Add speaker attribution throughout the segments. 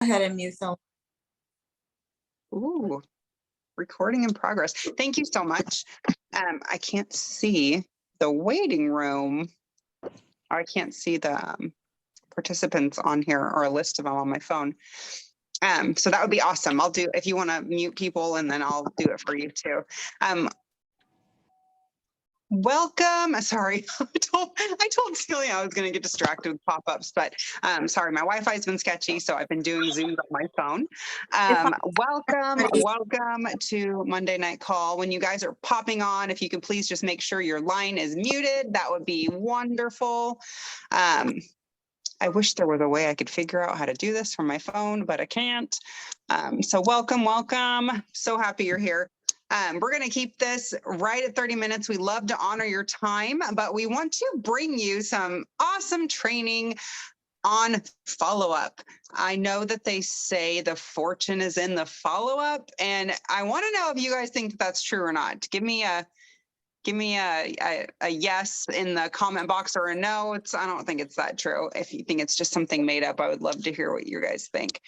Speaker 1: ahead and mute someone.
Speaker 2: Ooh, recording in progress. Thank you so much. I can't see the waiting room. I can't see the participants on here or a list of them on my phone. So that would be awesome. I'll do, if you want to mute people, and then I'll do it for you too. Welcome. Sorry, I told Celia I was going to get distracted with pop-ups, but sorry, my Wi-Fi has been sketchy, so I've been doing Zooms on my phone. Welcome to Monday Night Call. When you guys are popping on, if you can please just make sure your line is muted, that would be wonderful. I wish there was a way I could figure out how to do this from my phone, but I can't. So welcome. So happy you're here. We're going to keep this right at 30 minutes. We love to honor your time, but we want to bring you some awesome training on follow-up. I know that they say the fortune is in the follow-up, and I want to know if you guys think that's true or not. Give me a yes in the comment box, or a no. I don't think it's that true. If you think it's just something made up, I would love to hear what you guys think.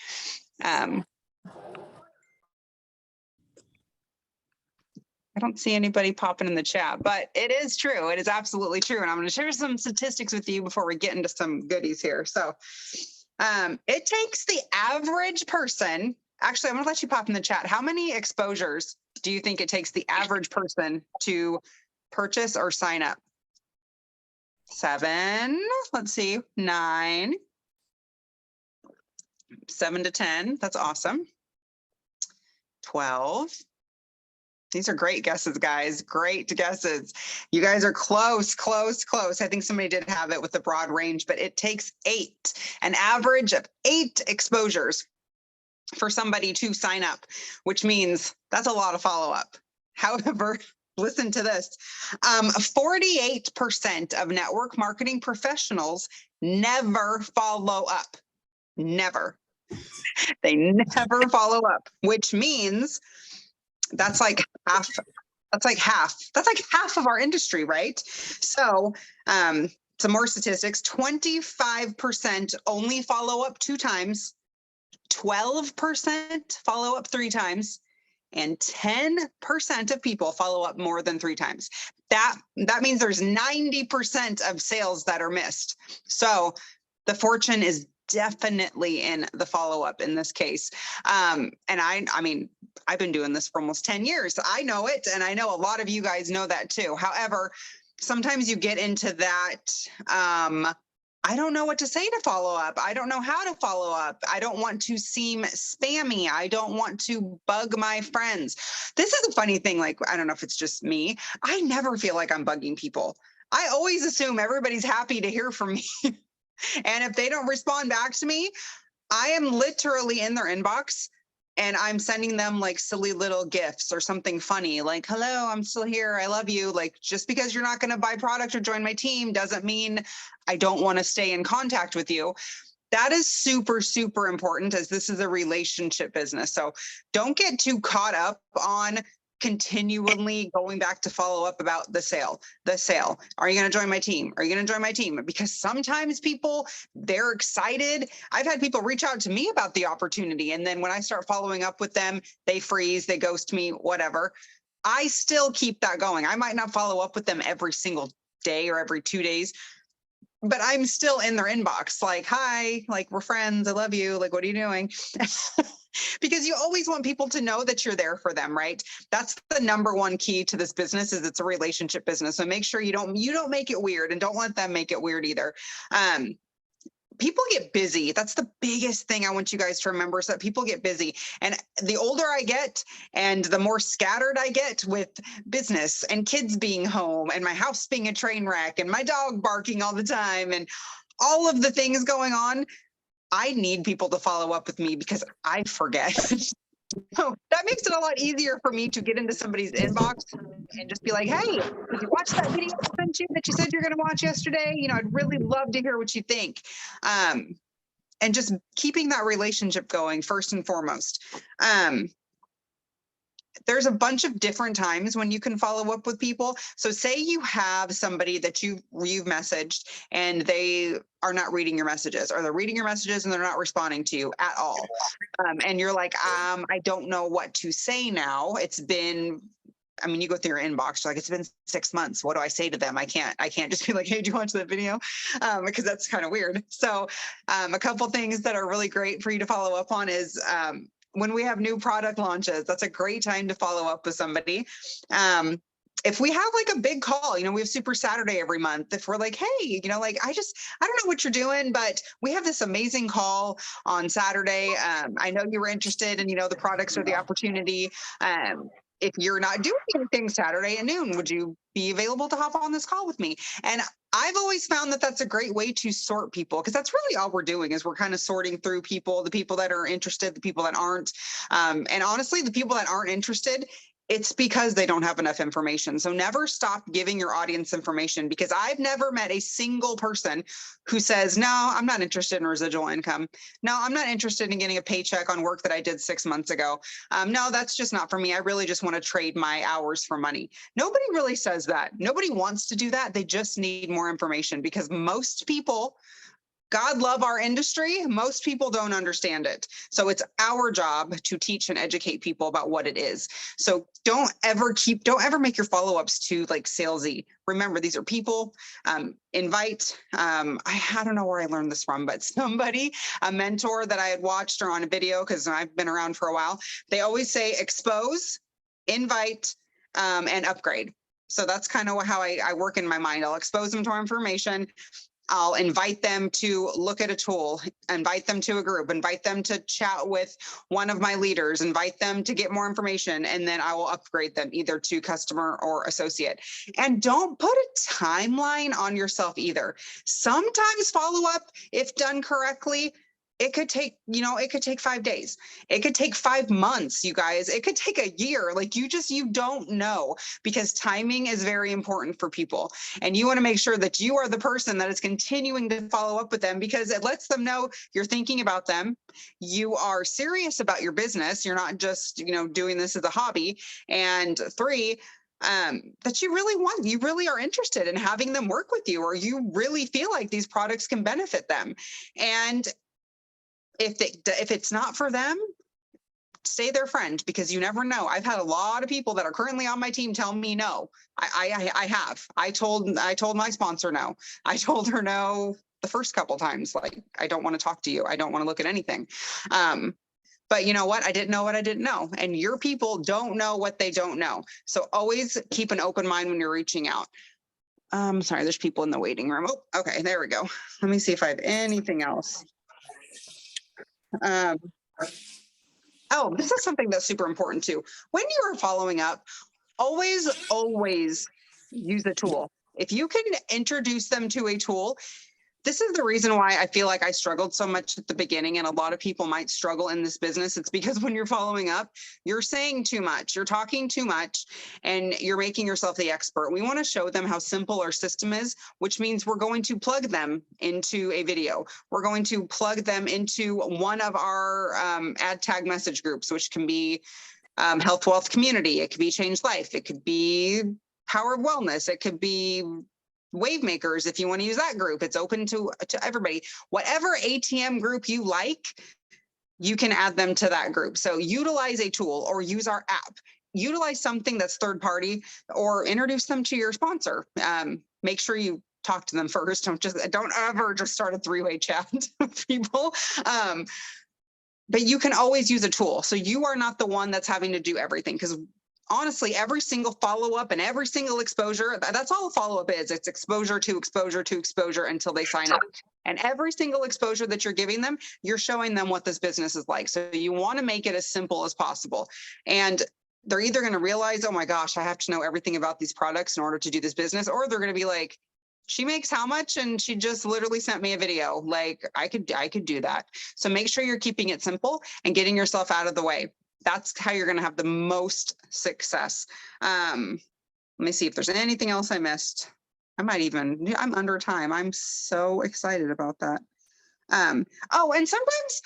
Speaker 2: I don't see anybody popping in the chat, but it is true. It is absolutely true. And I'm going to share some statistics with you before we get into some goodies here. So it takes the average person, actually, I'm going to let you pop in the chat. How many exposures do you think it takes the average person to purchase or sign up? 7, let's see, 9, 7 to 10. That's awesome. 12. These are great guesses, guys. Great guesses. You guys are close. I think somebody did have it with the broad range, but it takes 8, an average of 8 exposures for somebody to sign up, which means that's a lot of follow-up. However, listen to this. 48% of network marketing professionals never follow up. Never. They never follow up, which means that's like half. That's like half of our industry, right? So some more statistics. 25% only follow up 2 times, 12% follow up 3 times, and 10% of people follow up more than 3 times. That means there's 90% of sales that are missed. So the fortune is definitely in the follow-up in this case. And I mean, I've been doing this for almost 10 years. I know it, and I know a lot of you guys know that too. However, sometimes you get into that, I don't know what to say to follow up. I don't know how to follow up. I don't want to seem spammy. I don't want to bug my friends. This is a funny thing. Like, I don't know if it's just me. I never feel like I'm bugging people. I always assume everybody's happy to hear from me. And if they don't respond back to me, I am literally in their inbox and I'm sending them like silly little gifts or something funny, like, hello, I'm still here. I love you. Like, just because you're not going to buy product or join my team doesn't mean I don't want to stay in contact with you. That is super, super important, as this is a relationship business. So don't get too caught up on continually going back to follow up about the sale. Are you going to join my team? Are you going to join my team? Because sometimes people, they're excited. I've had people reach out to me about the opportunity, and then when I start following up with them, they freeze, they ghost me, whatever. I still keep that going. I might not follow up with them every single day or every 2 days, but I'm still in their inbox, like, hi, like, we're friends, I love you, like, what are you doing? Because you always want people to know that you're there for them, right? That's the #1 key to this business, is it's a relationship business. So make sure you don't make it weird, and don't let them make it weird either. People get busy. That's the biggest thing I want you guys to remember, is that people get busy. And the older I get and the more scattered I get with business and kids being home and my house being a train wreck and my dog barking all the time and all of the things going on, I need people to follow up with me because I forget. So that makes it a lot easier for me to get into somebody's inbox and just be like, hey, did you watch that video I sent you that you said you're going to watch yesterday? You know, I'd really love to hear what you think. And just keeping that relationship going first and foremost. there's a bunch of different times when you can follow up with people. So say you have somebody that you've messaged and they are not reading your messages, or they're reading your messages and they're not responding to you at all. And you're like, I don't know what to say now. It's been, I mean, you go through your inbox, like, it's been 6 months. What do I say to them? I can't just be like, hey, do you watch that video? Because that's kind of weird. So a couple things that are really great for you to follow up on is when we have new product launches, that's a great time to follow up with somebody. If we have like a big call, you know, we have Super Saturday every month. If we're like, hey, you know, like, I don't know what you're doing, but we have this amazing call on Saturday. I know you were interested in, you know, the products or the opportunity. If you're not doing anything Saturday at noon, would you be available to hop on this call with me? And I've always found that that's a great way to sort people, because that's really all we're doing is we're kind of sorting through people, the people that are interested, the people that aren't. And honestly, the people that aren't interested, it's because they don't have enough information. So never stop giving your audience information, because I've never met a single person who says, no, I'm not interested in residual income. No, I'm not interested in getting a paycheck on work that I did 6 months ago. No, that's just not for me. I really just want to trade my hours for money. Nobody really says that. Nobody wants to do that. They just need more information, because most people, God love our industry, most people don't understand it. So it's our job to teach and educate people about what it is. So don't ever make your follow-ups too like salesy. Remember, these are people. Invite, I don't know where I learned this from, but somebody, a mentor that I had watched or on a video, because I've been around for a while, they always say expose, invite, and upgrade. So that's kind of how I work in my mind. I'll expose them to our information. I'll invite them to look at a tool, invite them to a group, invite them to chat with one of my leaders, invite them to get more information, and then I will upgrade them either to customer or associate. And don't put a timeline on yourself either. Sometimes follow up, if done correctly, it could take, it could take 5 days. It could take 5 months, you guys. It could take a year. Like you don't know, because timing is very important for people. And you want to make sure that you are the person that is continuing to follow up with them, because it lets them know you're thinking about them. You are serious about your business. You're not just, doing this as a hobby. And 3, that you really are interested in having them work with you, or you really feel like these products can benefit them. And if it's not for them, stay their friend, because you never know. I've had a lot of people that are currently on my team tell me no. I have. I told my sponsor no. I told her no the first couple times. Like, I don't want to talk to you. I don't want to look at anything. But you know what? I didn't know what I didn't know. And your people don't know what they don't know. So always keep an open mind when you're reaching out. Sorry, there's people in the waiting room. Oh, okay, there we go. Let me see if I have anything else. Oh, this is something that's super important too. When you are following up, always use a tool. If you can introduce them to a tool, this is the reason why I feel like I struggled so much at the beginning, and a lot of people might struggle in this business. It's because when you're following up, you're saying too much, you're talking too much, and you're making yourself the expert. We want to show them how simple our system is, which means we're going to plug them into a video. We're going to plug them into one of our ad tag message groups, which can be Health Wealth Community. It could be Change Life. It could be Power of Wellness. It could be Wave Makers. If you want to use that group, it's open to everybody. Whatever ATM group you like, you can add them to that group. So utilize a tool or use our app. Utilize something that's third party, or introduce them to your sponsor. Make sure you talk to them first. Don't ever just start a 3-way chat with people. But you can always use a tool. So you are not the one that's having to do everything, because honestly, every single follow-up and every single exposure, that's all a follow-up is. It's exposure to exposure to exposure until they sign up. And every single exposure that you're giving them, you're showing them what this business is like. So you want to make it as simple as possible. And they're either going to realize, oh my gosh, I have to know everything about these products in order to do this business, or they're going to be like, she makes how much? And she just literally sent me a video. Like, I could do that. So make sure you're keeping it simple and getting yourself out of the way. That's how you're going to have the most success. Let me see if there's anything else I missed. I'm under time. I'm so excited about that. Oh, and sometimes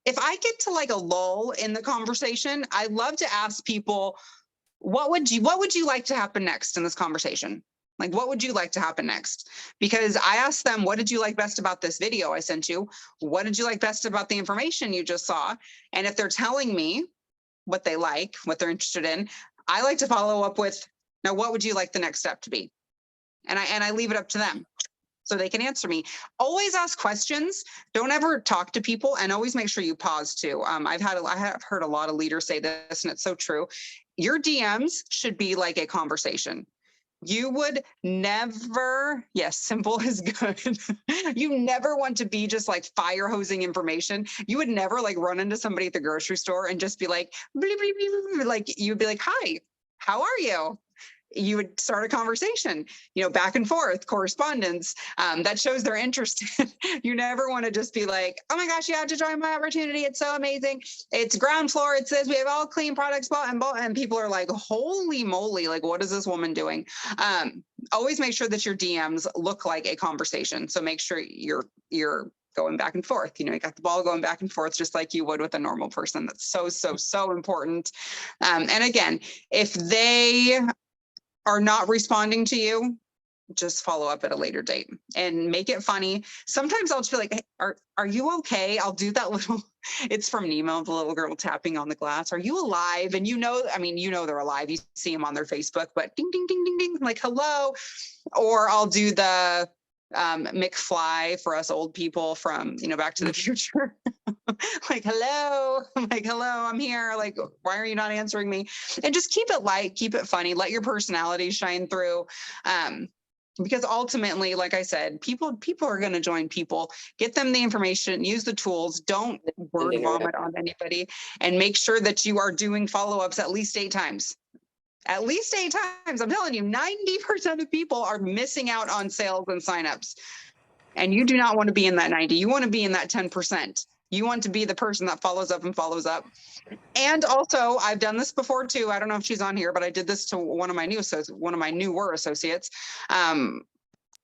Speaker 2: if I get to like a lull in the conversation, I love to ask people, what would you like to happen next in this conversation? Like, what would you like to happen next? Because I asked them, what did you like best about this video I sent you? What did you like best about the information you just saw? And if they're telling me what they like, what they're interested in, I like to follow up with, now, what would you like the next step to be? And I leave it up to them so they can answer me. Always ask questions. Don't ever talk to people, and always make sure you pause too. I have heard a lot of leaders say this, and it's so true. Your DMs should be like a conversation. You would never, yes, simple is good. You never want to be just like fire hosing information. You would never like run into somebody at the grocery store and just be like, bleep, bleep, bleep, bleep. Like you'd be like, hi, how are you? You would start a conversation, back and forth, correspondence, that shows they're interested. You never want to just be like, oh my gosh, you have to join my opportunity. It's so amazing. It's ground floor. It says we have all clean products, and people are like, holy moly, like, what is this woman doing? Always make sure that your DMs look like a conversation. So make sure you're going back and forth. You got the ball going back and forth, just like you would with a normal person. That's so important. And again, if they are not responding to you, just follow up at a later date and make it funny. Sometimes I'll just be like, hey, are you okay? I'll do that little, it's from Nemo, the little girl tapping on the glass. Are you alive? And they're alive. You see them on their Facebook, but ding, ding, ding, ding, ding, like, hello. Or I'll do the McFly for us old people from, Back to the Future. Like, hello. I'm like, hello, I'm here. Like, why are you not answering me? And just keep it light, keep it funny, let your personality shine through. Because ultimately, like I said, people are going to join people. Get them the information, use the tools, don't word vomit on anybody, and make sure that you are doing follow-ups at least 8 times. At least 8 times. I'm telling you, 90% of people are missing out on sales and signups. And you do not want to be in that 90. You want to be in that 10%. You want to be the person that follows up and follows up. And also, I've done this before too. I don't know if she's on here, but I did this to one of my newer associates.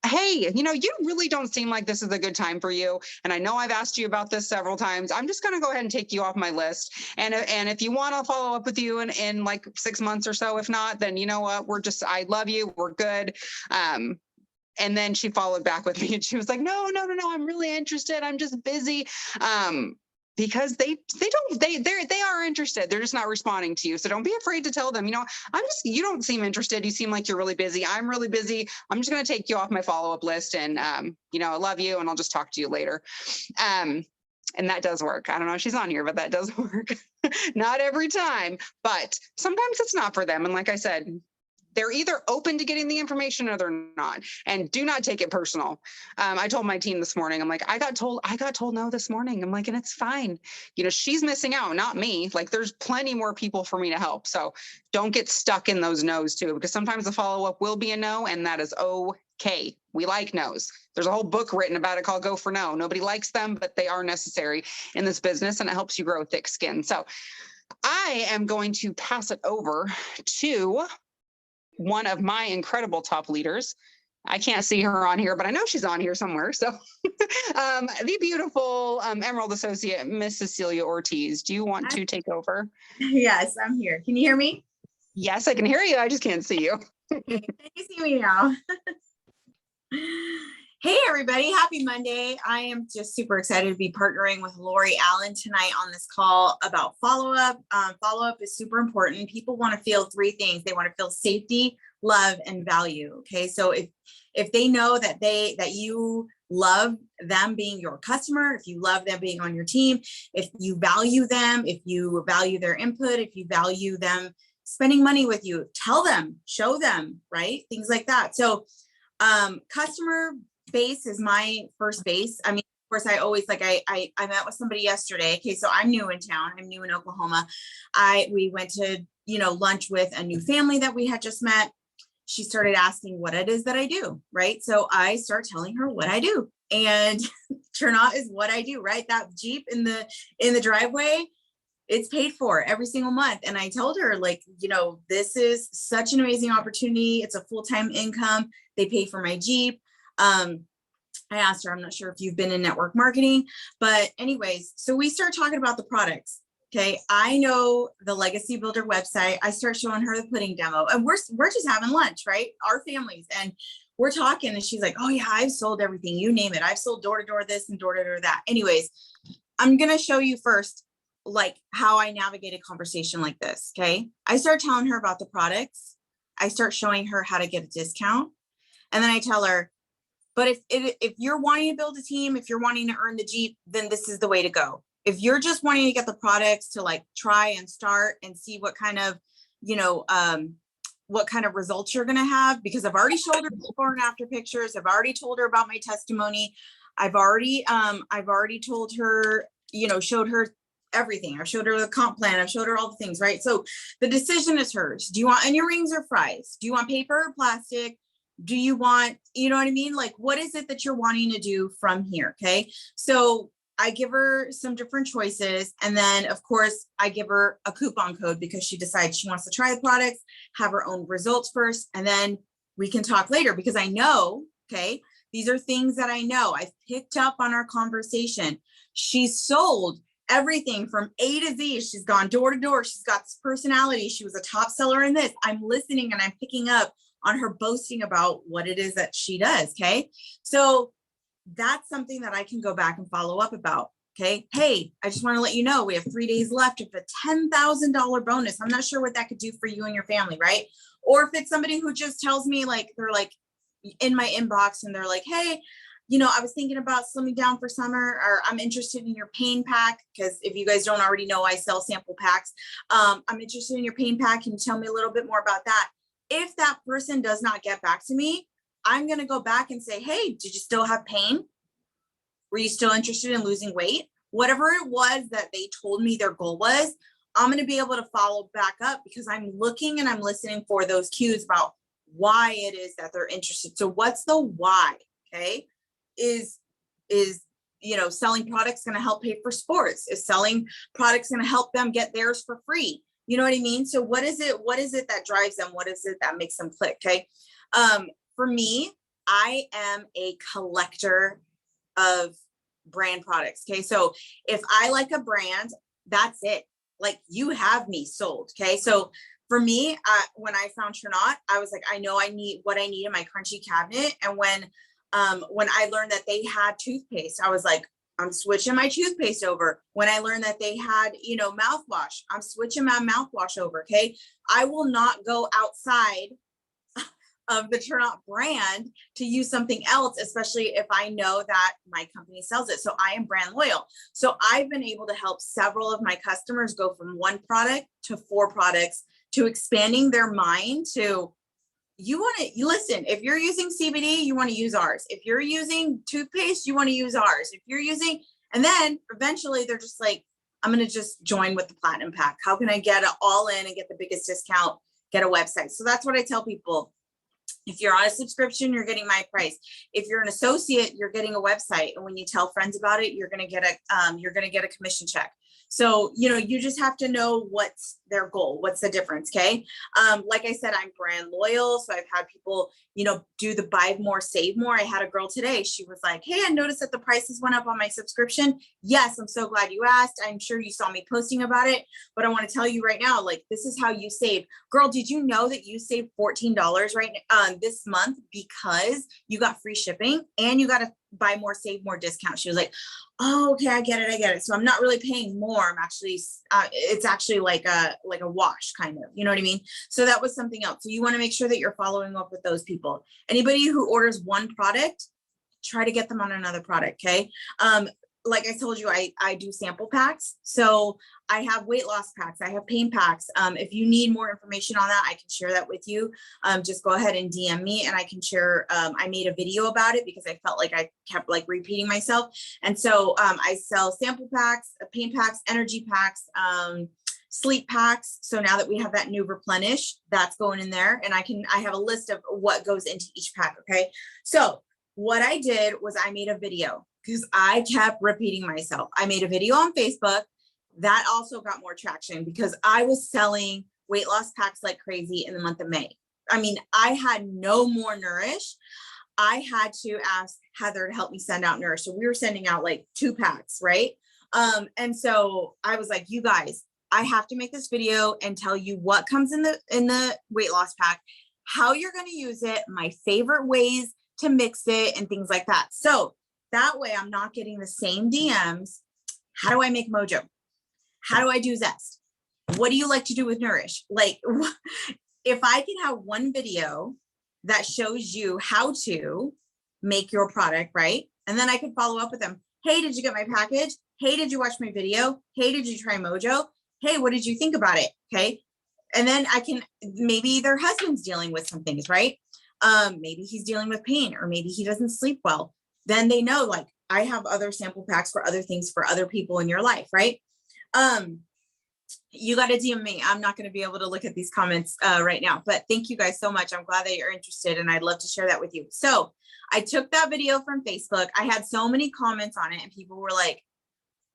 Speaker 2: Hey, you really don't seem like this is a good time for you. And I know I've asked you about this several times. I'm just going to go ahead and take you off my list. And if you want, I'll follow up with you in like 6 months or so. If not, then you know what? I love you. We're good. And then she followed back with me and she was like, no, I'm really interested. I'm just busy. Because they are interested. They're just not responding to you. So don't be afraid to tell them, you don't seem interested. You seem like you're really busy. I'm really busy. I'm just going to take you off my follow-up list. And, I love you and I'll just talk to you later. And that does work. I don't know if she's on here, but that does work. Not every time, but sometimes it's not for them. And like I said, they're either open to getting the information or they're not. And do not take it personal. I told my team this morning, I'm like, I got told no this morning. I'm like, and it's fine. She's missing out, not me. Like, there's plenty more people for me to help. So don't get stuck in those no's too, because sometimes the follow-up will be a no, and that is okay. We like no's. There's a whole book written about it called Go for No. Nobody likes them, but they are necessary in this business, and it helps you grow thick skin. So I am going to pass it over to one of my incredible top leaders. I can't see her on here, but I know she's on here somewhere. So the beautiful Emerald Associate, Miss Cecilia Ortiz. Do you want to take over?
Speaker 1: Yes, I'm here. Can you hear me?
Speaker 2: Yes, I can hear you. I just can't see you.
Speaker 1: Can you see me now? Hey, everybody. Happy Monday. I am just super excited to be partnering with Lori Allen tonight on this call about follow-up. Follow-up is super important. People want to feel 3 things. They want to feel safety, love, and value. Okay. So if they know that you love them being your customer, if you love them being on your team, if you value them, if you value their input, if you value them spending money with you, tell them, show them, right? Things like that. So customer base is my first base. I mean, of course, I always I met with somebody yesterday. Okay, so I'm new in town. I'm new in Oklahoma. We went to lunch with a new family that we had just met. She started asking what it is that I do, right? So I start telling her what I do, and Turnout is what I do, right? That Jeep in the driveway, it's paid for every single month. And I told her, this is such an amazing opportunity. It's a full-time income. They pay for my Jeep. I asked her, I'm not sure if you've been in network marketing, but anyways, so we start talking about the products. Okay. I know the Legacy Builder website. I start showing her the pudding demo, and we're just having lunch, right? Our families, and we're talking, and she's like, oh yeah, I've sold everything. You name it. I've sold door to door this and door to door that. Anyways, I'm going to show you first, like how I navigate a conversation like this. Okay. I start telling her about the products. I start showing her how to get a discount. And then I tell her, but if you're wanting to build a team, if you're wanting to earn the Jeep, then this is the way to go. If you're just wanting to get the products to like try and start and see what kind of, what kind of results you're going to have, because I've already showed her before and after pictures. I've already told her about my testimony. I've already told her, showed her everything. I've showed her the comp plan. I've showed her all the things, right? So the decision is hers. Do you want onion rings or fries? Do you want paper or plastic? Do you want, you know what I mean? Like, what is it that you're wanting to do from here? Okay. So I give her some different choices. And then of course I give her a coupon code because she decides she wants to try the products, have her own results first, and then we can talk later, because I know, okay, these are things that I know. I've picked up on our conversation. She's sold everything from A to Z. She's gone door to door. She's got this personality. She was a top seller in this. I'm listening and I'm picking up on her boasting about what it is that she does. Okay. So that's something that I can go back and follow up about. Okay. Hey, I just want to let you know we have 3 days left of a $10,000 bonus. I'm not sure what that could do for you and your family. Right. Or if it's somebody who just tells me, like, they're like in my inbox and they're like, hey, I was thinking about slimming down for summer, or I'm interested in your pain pack. Because if you guys don't already know, I sell sample packs. I'm interested in your pain pack. Can you tell me a little bit more about that? If that person does not get back to me, I'm going to go back and say, hey, did you still have pain? Were you still interested in losing weight? Whatever it was that they told me their goal was, I'm going to be able to follow back up, because I'm looking and I'm listening for those cues about why it is that they're interested. So what's the why? Okay. Is selling products going to help pay for sports? Is selling products going to help them get theirs for free? You know what I mean? So what is it that drives them? What is it that makes them click? Okay. For me, I am a collector of brand products. Okay. So if I like a brand, that's it. Like, you have me sold. Okay. So for me, when I found Trinot, I was like, I know I need what I need in my crunchy cabinet. And when I learned that they had toothpaste, I was like, I'm switching my toothpaste over. When I learned that they had, mouthwash, I'm switching my mouthwash over. Okay. I will not go outside of the Trinot brand to use something else, especially if I know that my company sells it. So I am brand loyal. So I've been able to help several of my customers go from 1 product to 4 products, to expanding their mind to, you listen, if you're using CBD, you want to use ours. If you're using toothpaste, you want to use ours. If you're using, and then eventually they're just like, I'm going to just join with the platinum pack. How can I get it all in and get the biggest discount, get a website? So that's what I tell people. If you're on a subscription, you're getting my price. If you're an associate, you're getting a website. And when you tell friends about it, you're going to get a commission check. So, you just have to know what's their goal. What's the difference? Okay. Like I said, I'm brand loyal. So I've had people, do the buy more, save more. I had a girl today. She was like, hey, I noticed that the prices went up on my subscription. Yes. I'm so glad you asked. I'm sure you saw me posting about it, but I want to tell you right now, like, this is how you save. Girl, did you know that you saved $14 right this month because you got free shipping and you got a buy more, save more discount? She was like, oh, okay, I get it. So I'm not really paying more. I'm actually, it's actually like a wash kind of, you know what I mean? So that was something else. So you want to make sure that you're following up with those people. Anybody who orders 1 product, try to get them on another product. Okay. Like I told you, I do sample packs. So I have weight loss packs. I have pain packs. If you need more information on that, I can share that with you. Just go ahead and DM me and I can share. I made a video about it because I felt like I kept like repeating myself. And so I sell sample packs, pain packs, energy packs, sleep packs. So now that we have that new replenish, that's going in there, and I have a list of what goes into each pack. Okay. So what I did was I made a video, because I kept repeating myself. I made a video on Facebook that also got more traction because I was selling weight loss packs like crazy in the month of May. I mean, I had no more Nourish. I had to ask Heather to help me send out Nourish. So we were sending out like 2 packs, right? And so I was like, you guys, I have to make this video and tell you what comes in the weight loss pack, how you're going to use it, my favorite ways to mix it and things like that. So that way I'm not getting the same DMs. How do I make Mojo? How do I do Zest? What do you like to do with Nourish? Like, if I can have one video that shows you how to make your product, right? And then I could follow up with them. Hey, did you get my package? Hey, did you watch my video? Hey, did you try Mojo? Hey, what did you think about it? Okay. And then I can, maybe their husband's dealing with some things, right? Maybe he's dealing with pain, or maybe he doesn't sleep well. Then they know, like, I have other sample packs for other things for other people in your life, right? You got to DM me. I'm not going to be able to look at these comments right now, but thank you guys so much. I'm glad that you're interested, and I'd love to share that with you. So I took that video from Facebook. I had so many comments on it, and people were like,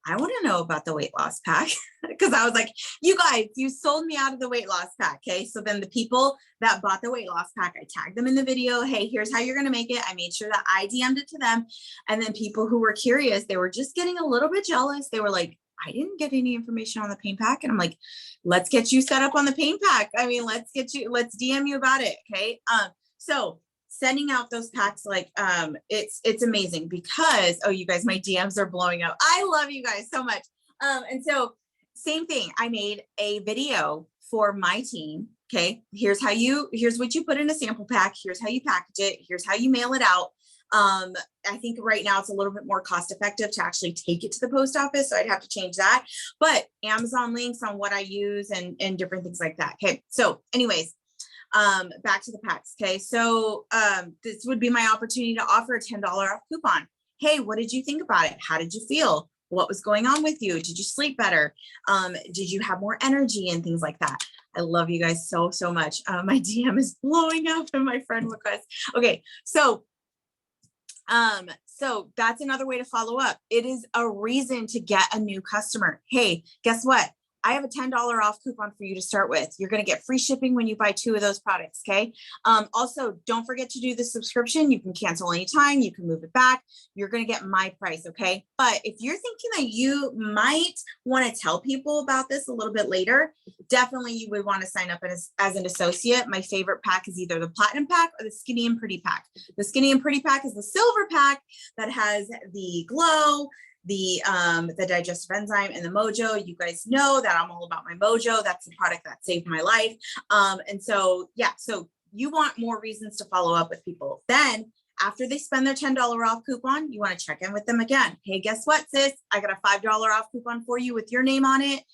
Speaker 1: I want to know about the weight loss pack. Because I was like, you guys, you sold me out of the weight loss pack. Okay. So then the people that bought the weight loss pack, I tagged them in the video. Hey, here's how you're going to make it. I made sure that I DM'd it to them. And then people who were curious, they were just getting a little bit jealous. They were like, I didn't get any information on the pain pack. And I'm like, let's get you set up on the pain pack. I mean, let's DM you about it. Okay. So sending out those packs, like, it's amazing because, oh, you guys, my DMs are blowing up. I love you guys so much. And so same thing, I made a video for my team. Okay. Here's what you put in a sample pack. Here's how you package it. Here's how you mail it out. I think right now it's a little bit more cost effective to actually take it to the post office. So I'd have to change that, but Amazon links on what I use and different things like that. Okay. So anyways, back to the packs. Okay. So, this would be my opportunity to offer a $10 off coupon. Hey, what did you think about it? How did you feel? What was going on with you? Did you sleep better? Did you have more energy and things like that? I love you guys so, so much. My DM is blowing up in my friend request. Okay. So that's another way to follow up. It is a reason to get a new customer. Hey, guess what? I have a $10 off coupon for you to start with. You're going to get free shipping when you buy 2 of those products. Okay. Also, don't forget to do the subscription. You can cancel anytime. You can move it back. You're going to get my price. Okay. But if you're thinking that you might want to tell people about this a little bit later, definitely you would want to sign up as an associate. My favorite pack is either the platinum pack or the skinny and pretty pack. The skinny and pretty pack is the silver pack that has the glow, the digestive enzyme, and the Mojo. You guys know that I'm all about my Mojo. That's the product that saved my life. And so, yeah, so you want more reasons to follow up with people. Then after they spend their $10 off coupon, you want to check in with them again. Hey, guess what, sis? I got a $5 off coupon for you with your name on it.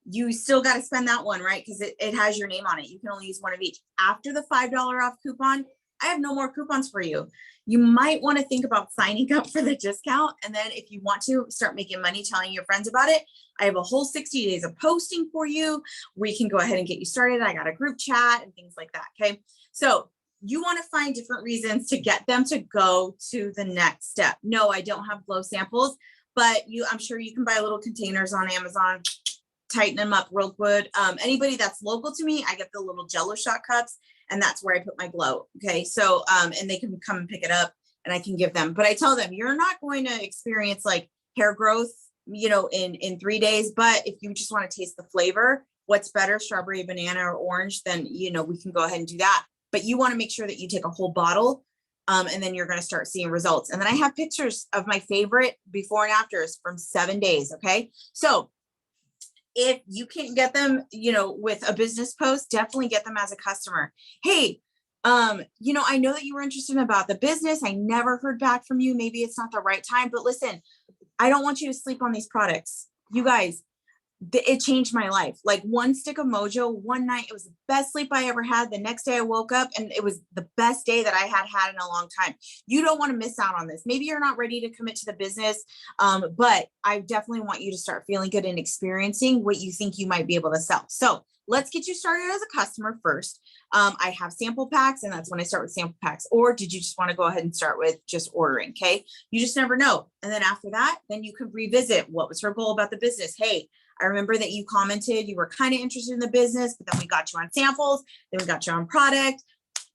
Speaker 1: You still got to spend that one, right? Because it has your name on it. You can only use one of each. After the $5 off coupon, I have no more coupons for you. You might want to think about signing up for the discount. And then if you want to start making money telling your friends about it, I have a whole 60 days of posting for you. We can go ahead and get you started. I got a group chat and things like that. Okay. So you want to find different reasons to get them to go to the next step. No, I don't have glow samples, but I'm sure you can buy little containers on Amazon, tighten them up real good. Anybody that's local to me, I get the little Jello shot cups, and that's where I put my glow. Okay. So, and they can come and pick it up and I can give them, but I tell them, you're not going to experience like hair growth, in 3 days, but if you just want to taste the flavor, what's better, strawberry, banana, or orange, then, we can go ahead and do that. But you want to make sure that you take a whole bottle, and then you're going to start seeing results. And then I have pictures of my favorite before and afters from 7 days. Okay. So if you can't get them, with a business post, definitely get them as a customer. Hey, I know that you were interested about the business. I never heard back from you. Maybe it's not the right time, but listen, I don't want you to sleep on these products. You guys, it changed my life. Like one stick of Mojo one night, it was the best sleep I ever had. The next day I woke up and it was the best day that I had in a long time. You don't want to miss out on this. Maybe you're not ready to commit to the business, but I definitely want you to start feeling good and experiencing what you think you might be able to sell. So let's get you started as a customer first. I have sample packs, and that's when I start with sample packs. Or did you just want to go ahead and start with just ordering? Okay. You just never know. And then after that, then you could revisit what was her goal about the business. Hey, I remember that you commented you were kind of interested in the business, but then we got you on samples, then we got you on product.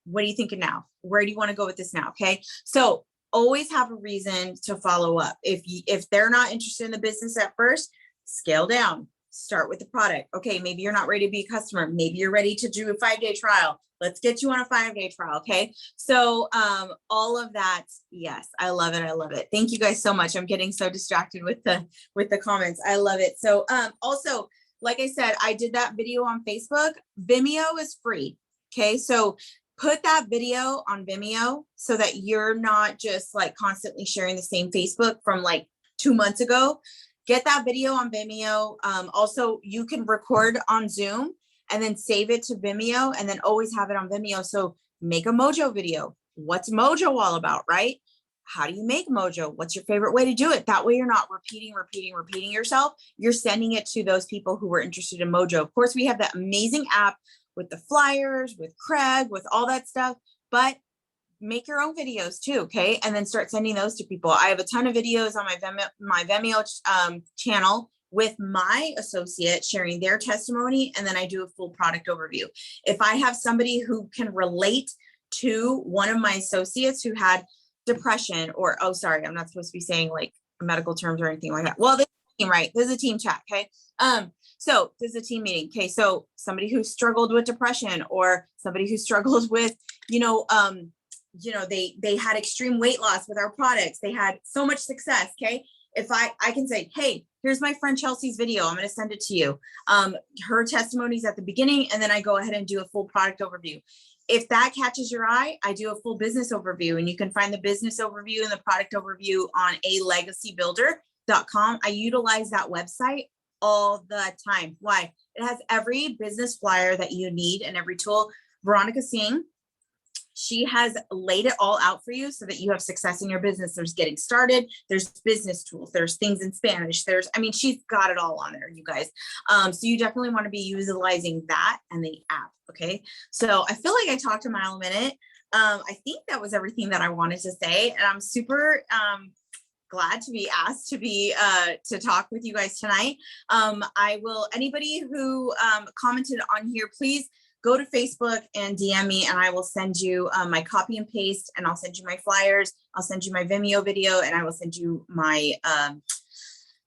Speaker 1: What are you thinking now? Where do you want to go with this now? Okay. So always have a reason to follow up. If they're not interested in the business at first, scale down, start with the product. Okay, maybe you're not ready to be a customer. Maybe you're ready to do a 5-day trial. Let's get you on a 5-day trial. Okay. So all of that. Yes, I love it. I love it. Thank you guys so much. I'm getting so distracted with the comments. I love it. So also, like I said, I did that video on Facebook. Vimeo is free. Okay. So put that video on Vimeo so that you're not just like constantly sharing the same Facebook from like 2 months ago. Get that video on Vimeo. Also, you can record on Zoom and then save it to Vimeo and then always have it on Vimeo. So make a Mojo video. What's Mojo all about, right? How do you make Mojo? What's your favorite way to do it? That way you're not repeating yourself. You're sending it to those people who were interested in Mojo. Of course, we have that amazing app with the flyers, with Craig, with all that stuff, but make your own videos too, okay? And then start sending those to people. I have a ton of videos on my Vimeo channel with my associate sharing their testimony, and then I do a full product overview. If I have somebody who can relate to one of my associates who had depression or, oh, sorry, I'm not supposed to be saying like medical terms or anything like that. Well, this is a team, right? This is a team chat, okay? So this is a team meeting. Okay. So somebody who struggled with depression or somebody who struggles with, they had extreme weight loss with our products. They had so much success. Okay. If I can say, hey, here's my friend Chelsea's video. I'm going to send it to you. Her testimony's at the beginning, and then I go ahead and do a full product overview. If that catches your eye, I do a full business overview, and you can find the business overview and the product overview on alegacybuilder.com. I utilize that website all the time. Why? It has every business flyer that you need and every tool. Veronica Singh, she has laid it all out for you so that you have success in your business. There's getting started, there's business tools, there's things in Spanish, she's got it all on there, you guys. So you definitely want to be utilizing that and the app. Okay. So I feel like I talked a mile a minute. I think that was everything that I wanted to say. And I'm super glad to be asked to talk with you guys tonight. Anybody who commented on here, please go to Facebook and DM me, and I will send you my copy and paste, and I'll send you my flyers. I'll send you my Vimeo video, and I will send you my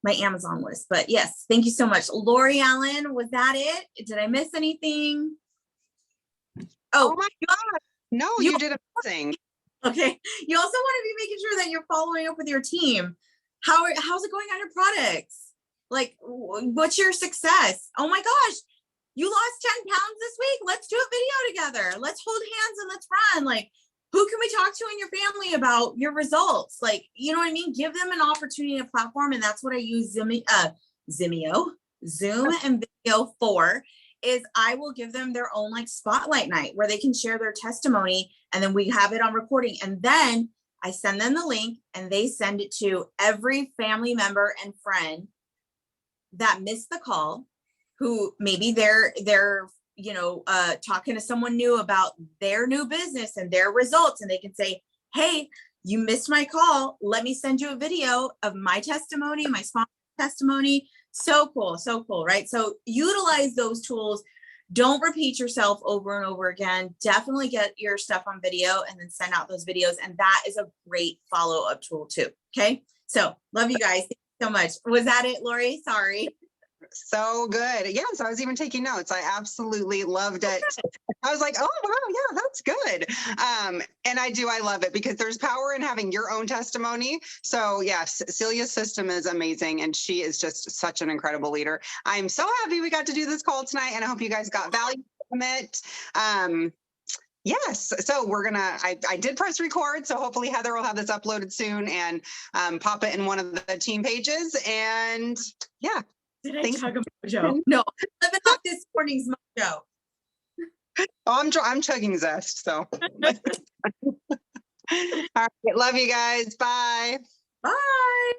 Speaker 1: my Amazon list. But yes, thank you so much. Lori Allen, was that it? Did I miss anything?
Speaker 2: Oh my God. No, you did amazing.
Speaker 1: Okay. You also want to be making sure that you're following up with your team. How's it going on your products? Like, what's your success? Oh my gosh, you lost 10 pounds this week. Let's do a video together. Let's hold hands and let's run. Like, who can we talk to in your family about your results? Like, you know what I mean? Give them an opportunity, a platform. And that's what I use Zoom and Vimeo for, is I will give them their own like spotlight night where they can share their testimony, and then we have it on recording. And then I send them the link and they send it to every family member and friend that missed the call, who maybe they're talking to someone new about their new business and their results. And they can say, hey, you missed my call. Let me send you a video of my testimony, my sponsor testimony. So cool. So cool. Right. So utilize those tools. Don't repeat yourself over and over again. Definitely get your stuff on video and then send out those videos. And that is a great follow-up tool too. Okay. So love you guys. Thank you so much. Was that it, Lori? Sorry.
Speaker 2: So good. Yes, I was even taking notes. I absolutely loved it. I was like, oh, wow, yeah, that's good. And I love it because there's power in having your own testimony. So yes, Celia's system is amazing. And she is just such an incredible leader. I'm so happy we got to do this call tonight. And I hope you guys got value from it. Yes. So I did press record. So hopefully Heather will have this uploaded soon and pop it in one of the team pages. And yeah.
Speaker 1: Did I chug a Mojo? No, living up this morning's Mojo.
Speaker 2: Oh, I'm chugging Zest. So, all right. Love you guys. Bye.
Speaker 1: Bye.